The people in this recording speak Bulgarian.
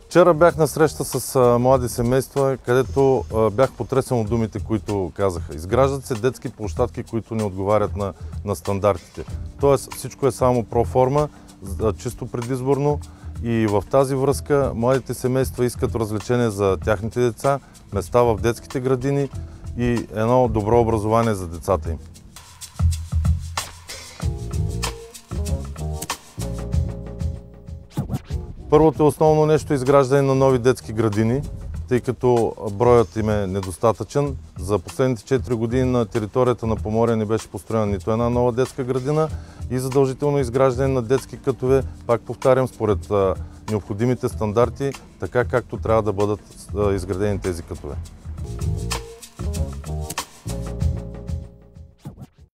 Вчера бях на среща с млади семейства, където бях потресен от думите, които казаха. Изграждат се детски площадки, които не отговарят на стандартите. Тоест всичко е само проформа, чисто предизборно, и в тази връзка младите семейства искат развлечение за тяхните деца, места в детските градини и едно добро образование за децата им. Първото и основно нещо е изграждане на нови детски градини, тъй като броят им е недостатъчен. За последните 4 години на територията на Поморие не беше построена нито една нова детска градина и задължително изграждане на детски кътове, пак повтарям, според необходимите стандарти, така както трябва да бъдат изградени тези кътове.